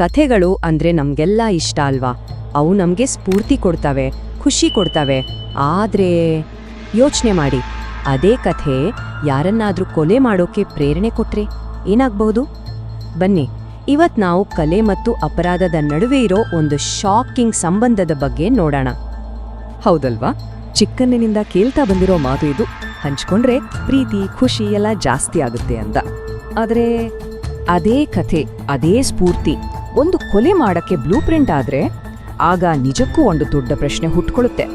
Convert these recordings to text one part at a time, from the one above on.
ಕಥೆಗಳು ಅಂದ್ರೆ ನಮ್ಗೆಲ್ಲ ಇಷ್ಟ ಅಲ್ವಾ? ಅವು ನಮ್ಗೆ ಸ್ಫೂರ್ತಿ ಕೊಡ್ತವೆ, ಖುಷಿ ಕೊಡ್ತವೆ. ಆದ್ರೆ ಯೋಚನೆ ಮಾಡಿ, ಅದೇ ಕಥೆ ಯಾರನ್ನಾದ್ರೂ ಕೊಲೆ ಮಾಡೋಕೆ ಪ್ರೇರಣೆ ಕೊಟ್ರೆ ಏನಾಗ್ಬಹುದು? ಬನ್ನಿ, ಇವತ್ ನಾವು ಕಲೆ ಮತ್ತು ಅಪರಾಧದ ನಡುವೆ ಇರೋ ಒಂದು ಶಾಕಿಂಗ್ ಸಂಬಂಧದ ಬಗ್ಗೆ ನೋಡೋಣ. ಹೌದಲ್ವಾ? ಚಿಕ್ಕಂದಿನಿಂದ ಕೇಳ್ತಾ ಬಂದಿರೋ ಮಾತು ಇದು. ಹಂಚ್ಕೊಂಡ್ರೆ ಪ್ರೀತಿ, ಖುಷಿ ಎಲ್ಲ ಜಾಸ್ತಿ ಆಗುತ್ತೆ ಅಂತ. ಆದ್ರೆ ಅದೇ ಕಥೆ, ಅದೇ ಸ್ಫೂರ್ತಿ ಒಂದು ಕೊಲೆ ಮಾಡಕ್ಕೆ ಬ್ಲೂ ಪ್ರಿಂಟ್ ಆದ್ರೆ ಆಗ ನಿಜಕ್ಕೂ ಒಂದು ದೊಡ್ಡ ಪ್ರಶ್ನೆ ಹುಟ್ಕೊಳ್ಳುತ್ತೆ.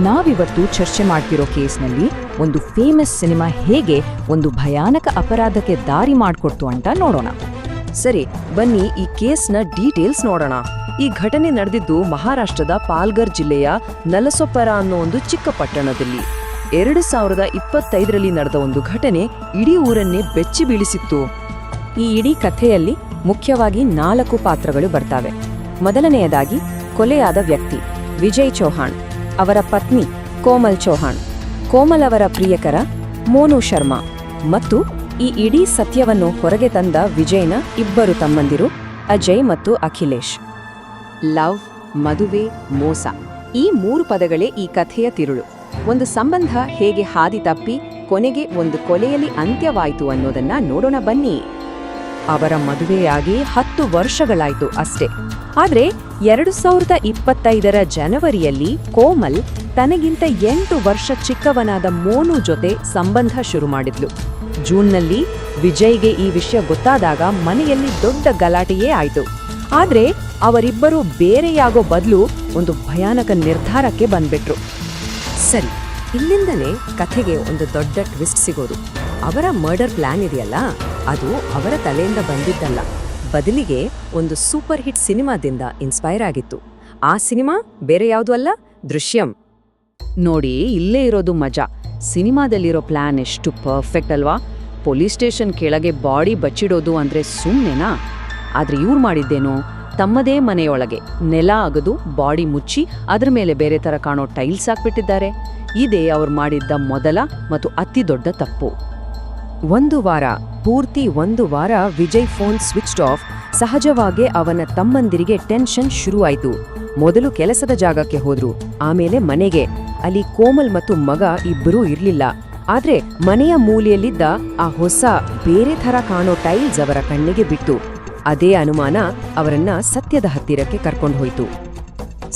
ನಾವಿವತ್ತು ಚರ್ಚೆ ಮಾಡ್ತಿರೋ ಕೇಸ್ನಲ್ಲಿ ಒಂದು ಫೇಮಸ್ ಸಿನಿಮಾ ಹೇಗೆ ಒಂದು ಭಯಾನಕ ಅಪರಾಧಕ್ಕೆ ದಾರಿ ಮಾಡ್ಕೊಡ್ತು ಅಂತ ನೋಡೋಣ. ಸರಿ, ಬನ್ನಿ ಈ ಕೇಸ್ನ ಡೀಟೇಲ್ಸ್ ನೋಡೋಣ. ಈ ಘಟನೆ ನಡೆದಿದ್ದು ಮಹಾರಾಷ್ಟ್ರದ ಪಾಲ್ಘರ್ ಜಿಲ್ಲೆಯ ನಲಸೊಪರ ಅನ್ನೋ ಒಂದು ಚಿಕ್ಕ ಪಟ್ಟಣದಲ್ಲಿ. 2025ರಲ್ಲಿ ನಡೆದ ಒಂದು ಘಟನೆ ಇಡೀ ಊರನ್ನೇ ಬೆಚ್ಚಿ ಬೀಳಿಸಿತ್ತು. ಈ ಇಡೀ ಕಥೆಯಲ್ಲಿ ಮುಖ್ಯವಾಗಿ 4 ಪಾತ್ರಗಳು ಬರ್ತಾವೆ. ಮೊದಲನೆಯದಾಗಿ ಕೊಲೆಯಾದ ವ್ಯಕ್ತಿ ವಿಜಯ್ ಚೌಹಾಣ್, ಅವರ ಪತ್ನಿ ಕೋಮಲ್ ಚೌಹಾಣ್, ಕೋಮಲ್ ಅವರ ಪ್ರಿಯಕರ ಮೋನು ಶರ್ಮಾ, ಮತ್ತು ಈ ಇಡೀ ಸತ್ಯವನ್ನು ಹೊರಗೆ ತಂದ ವಿಜಯ್ನ 2 ತಮ್ಮಂದಿರು ಅಜಯ್ ಮತ್ತು ಅಖಿಲೇಶ್. ಲವ್, ಮದುವೆ, ಮೋಸ, ಈ 3 ಪದಗಳೇ ಈ ಕಥೆಯ ತಿರುಳು. ಒಂದು ಸಂಬಂಧ ಹೇಗೆ ಹಾದಿ ತಪ್ಪಿ ಕೊನೆಗೆ ಒಂದು ಕೊಲೆಯಲ್ಲಿ ಅಂತ್ಯವಾಯಿತು ಅನ್ನೋದನ್ನ ನೋಡೋಣ ಬನ್ನಿ. ಅವರ ಮದುವೆಯಾಗಿ 10 ವರ್ಷಗಳಾಯ್ತು ಅಷ್ಟೇ. ಆದ್ರೆ 2025ರ ಜನವರಿಯಲ್ಲಿ ಕೋಮಲ್ ತನಗಿಂತ 8 ವರ್ಷ ಚಿಕ್ಕವನಾದ ಮೋನು ಜೊತೆ ಸಂಬಂಧ ಶುರು ಮಾಡಿದ್ಲು. ಜೂನ್ನಲ್ಲಿ ವಿಜಯ್ಗೆ ಈ ವಿಷಯ ಗೊತ್ತಾದಾಗ ಮನೆಯಲ್ಲಿ ದೊಡ್ಡ ಗಲಾಟೆಯೇ ಆಯ್ತು. ಆದ್ರೆ ಅವರಿಬ್ಬರು ಬೇರೆಯಾಗೋ ಬದಲು ಒಂದು ಭಯಾನಕ ನಿರ್ಧಾರಕ್ಕೆ ಬಂದ್ಬಿಟ್ರು. ಸರಿ, ಇಲ್ಲಿಂದಲೇ ಕಥೆಗೆ ಒಂದು ದೊಡ್ಡ ಟ್ವಿಸ್ಟ್ ಸಿಗೋದು. ಅವರ ಮರ್ಡರ್ ಪ್ಲಾನ್ ಇದೆಯಲ್ಲ, ಅದು ಅವರ ತಲೆಯಿಂದ ಬಂದಿದ್ದಲ್ಲ, ಬದಲಿಗೆ ಒಂದು ಸೂಪರ್ ಹಿಟ್ ಸಿನಿಮಾದಿಂದ ಇನ್ಸ್ಪೈರ್ ಆಗಿತ್ತು. ಆ ಸಿನಿಮಾ ಬೇರೆ ಯಾವುದೂ ಅಲ್ಲ, ದೃಶ್ಯಂ. ನೋಡಿ, ಇಲ್ಲೇ ಇರೋದು ಮಜಾ. ಸಿನಿಮಾದಲ್ಲಿರೋ ಪ್ಲಾನ್ ಎಷ್ಟು ಪರ್ಫೆಕ್ಟ್ ಅಲ್ವಾ? ಪೊಲೀಸ್ ಸ್ಟೇಷನ್ ಕೆಳಗೆ ಬಾಡಿ ಬಚ್ಚಿಡೋದು ಅಂದ್ರೆ ಸುಮ್ಮನೆನಾ? ಆದ್ರೆ ಇವ್ರು ಮಾಡಿದ್ದೇನು, ತಮ್ಮದೇ ಮನೆಯೊಳಗೆ ನೆಲ ಅಗದು ಬಾಡಿ ಮುಚ್ಚಿ ಅದ್ರ ಮೇಲೆ ಬೇರೆ ತರ ಕಾಣೋ ಟೈಲ್ಸ್ ಹಾಕ್ಬಿಟ್ಟಿದ್ದಾರೆ. ಇದೇ ಅವ್ರು ಮಾಡಿದ್ದ ಮೊದಲ ಮತ್ತು ಅತಿ ದೊಡ್ಡ ತಪ್ಪು. ಪೂರ್ತಿ ಒಂದು ವಾರ ವಿಜಯ್ ಫೋನ್ ಸ್ವಿಚ್ಡ್ ಆಫ್. ಸಹಜವಾಗಿ ಅವನ ತಮ್ಮಂದಿರಿಗೆ ಟೆನ್ಷನ್ ಶುರುವಾಯಿತು. ಮೊದಲು ಕೆಲಸದ ಜಾಗಕ್ಕೆ ಹೋದ್ರು, ಆಮೇಲೆ ಮನೆಗೆ. ಅಲ್ಲಿ ಕೋಮಲ್ ಮತ್ತು ಮಗ ಇಬ್ಬರೂ ಇರ್ಲಿಲ್ಲ. ಆದ್ರೆ ಮನೆಯ ಮೂಲೆಯಲ್ಲಿದ್ದ ಆ ಹೊಸ ಬೇರೆ ಥರ ಕಾಣೋ ಟೈಲ್ಸ್ ಅವರ ಕಣ್ಣಿಗೆ ಬಿತ್ತು. ಅದೇ ಅನುಮಾನ ಅವರನ್ನ ಸತ್ಯದ ಹತ್ತಿರಕ್ಕೆ ಕರ್ಕೊಂಡು ಹೋಯ್ತು.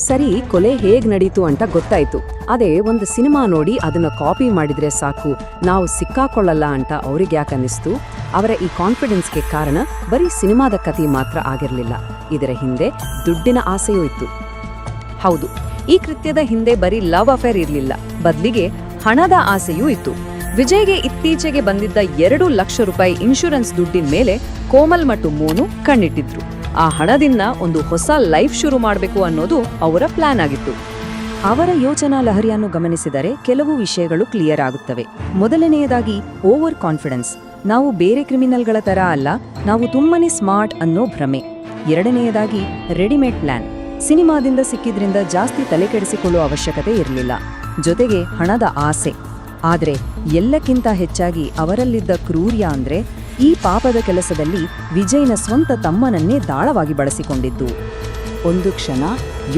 ಸರಿ, ಕೊಲೆ ಹೇಗ್ ನಡೀತು ಅಂತ ಗೊತ್ತಾಯ್ತು. ಅದೇ ಒಂದು ಸಿನಿಮಾ ನೋಡಿ ಅದನ್ನ ಕಾಪಿ ಮಾಡಿದ್ರೆ ಸಾಕು, ನಾವು ಸಿಕ್ಕಾಕೊಳ್ಳಲ್ಲ ಅಂತ ಅವ್ರಿಗೆ ಯಾಕನ್ನಿಸ್ತು? ಅವರ ಈ ಕಾನ್ಫಿಡೆನ್ಸ್ಗೆ ಕಾರಣ ಬರೀ ಸಿನಿಮಾದ ಕಥೆ ಮಾತ್ರ ಆಗಿರ್ಲಿಲ್ಲ, ಇದರ ಹಿಂದೆ ದುಡ್ಡಿನ ಆಸೆಯೂ ಇತ್ತು. ಹೌದು, ಈ ಕೃತ್ಯದ ಹಿಂದೆ ಬರೀ ಲವ್ ಅಫೇರ್ ಇರ್ಲಿಲ್ಲ, ಬದ್ಲಿಗೆ ಹಣದ ಆಸೆಯೂ ಇತ್ತು. ವಿಜಯ್ಗೆ ಇತ್ತೀಚೆಗೆ ಬಂದಿದ್ದ 2 ಲಕ್ಷ ರೂಪಾಯಿ ಇನ್ಶೂರೆನ್ಸ್ ದುಡ್ಡಿನ ಮೇಲೆ ಕೋಮಲ್ ಮತ್ತು ಮೋನು ಕಣ್ಣಿಟ್ಟಿದ್ರು. ಆ ಹಣದಿಂದ ಒಂದು ಹೊಸ ಲೈಫ್ ಶುರು ಮಾಡಬೇಕು ಅನ್ನೋದು ಅವರ ಪ್ಲಾನ್ ಆಗಿತ್ತು. ಅವರ ಯೋಚನಾ ಲಹರಿಯನ್ನು ಗಮನಿಸಿದರೆ ಕೆಲವು ವಿಷಯಗಳು ಕ್ಲಿಯರ್ ಆಗುತ್ತವೆ. ಮೊದಲನೆಯದಾಗಿ ಓವರ್ ಕಾನ್ಫಿಡೆನ್ಸ್. ನಾವು ಬೇರೆ ಕ್ರಿಮಿನಲ್ಗಳ ತರ ಅಲ್ಲ, ನಾವು ತುಂಬಾನೇ ಸ್ಮಾರ್ಟ್ ಅನ್ನೋ ಭ್ರಮೆ. ಎರಡನೆಯದಾಗಿ ರೆಡಿಮೇಡ್ ಪ್ಲಾನ್. ಸಿನಿಮಾದಿಂದ ಸಿಕ್ಕಿದ್ರಿಂದ ಜಾಸ್ತಿ ತಲೆ ಕೆಡಿಸಿಕೊಳ್ಳುವ ಅವಶ್ಯಕತೆ ಇರಲಿಲ್ಲ. ಜೊತೆಗೆ ಹಣದ ಆಸೆ. ಆದ್ರೆ ಎಲ್ಲಕ್ಕಿಂತ ಹೆಚ್ಚಾಗಿ ಅವರಲ್ಲಿದ್ದ ಕ್ರೂರ್ಯ ಅಂದ್ರೆ ಈ ಪಾಪದ ಕೆಲಸದಲ್ಲಿ ವಿಜಯ್ನ ಸ್ವಂತ ತಮ್ಮನನ್ನೇ ದಾಳವಾಗಿ ಬಳಸಿಕೊಂಡಿದ್ದು. ಒಂದು ಕ್ಷಣ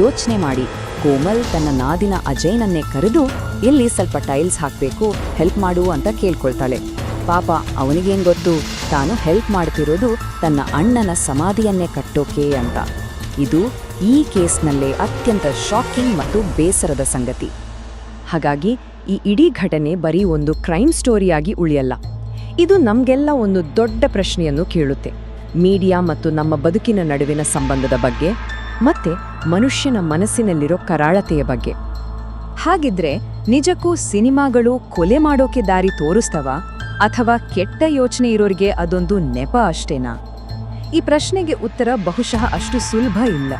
ಯೋಚನೆ ಮಾಡಿ, ಕೋಮಲ್ ತನ್ನ ನಾದಿನ ಅಜಯ್ನನ್ನೇ ಕರೆದು ಇಲ್ಲಿ ಸ್ವಲ್ಪ ಟೈಲ್ಸ್ ಹಾಕ್ಬೇಕು, ಹೆಲ್ಪ್ ಮಾಡು ಅಂತ ಕೇಳ್ಕೊಳ್ತಾಳೆ. ಪಾಪ ಅವನಿಗೇನ್ ಗೊತ್ತು, ತಾನು ಹೆಲ್ಪ್ ಮಾಡ್ತಿರೋದು ತನ್ನ ಅಣ್ಣನ ಸಮಾಧಿಯನ್ನೇ ಕಟ್ಟೋಕೆ ಅಂತ. ಇದು ಈ ಕೇಸ್ನಲ್ಲೇ ಅತ್ಯಂತ ಶಾಕಿಂಗ್ ಮತ್ತು ಬೇಸರದ ಸಂಗತಿ. ಹಾಗಾಗಿ ಈ ಇಡೀ ಘಟನೆ ಬರೀ ಒಂದು ಕ್ರೈಮ್ ಸ್ಟೋರಿಯಾಗಿ ಉಳಿಯಲ್ಲ, ಇದು ನಮ್ಗೆಲ್ಲ ಒಂದು ದೊಡ್ಡ ಪ್ರಶ್ನೆಯನ್ನು ಕೇಳುತ್ತೆ. ಮೀಡಿಯಾ ಮತ್ತು ನಮ್ಮ ಬದುಕಿನ ನಡುವಿನ ಸಂಬಂಧದ ಬಗ್ಗೆ, ಮತ್ತೆ ಮನುಷ್ಯನ ಮನಸ್ಸಿನಲ್ಲಿರೋ ಕರಾಳತೆಯ ಬಗ್ಗೆ. ಹಾಗಿದ್ರೆ ನಿಜಕ್ಕೂ ಸಿನಿಮಾಗಳು ಕೊಲೆ ಮಾಡೋಕೆ ದಾರಿ ತೋರಿಸ್ತವ, ಅಥವಾ ಕೆಟ್ಟ ಯೋಚನೆ ಇರೋರಿಗೆ ಅದೊಂದು ನೆಪ ಅಷ್ಟೇನಾ? ಈ ಪ್ರಶ್ನೆಗೆ ಉತ್ತರ ಬಹುಶಃ ಅಷ್ಟು ಸುಲಭ ಇಲ್ಲ.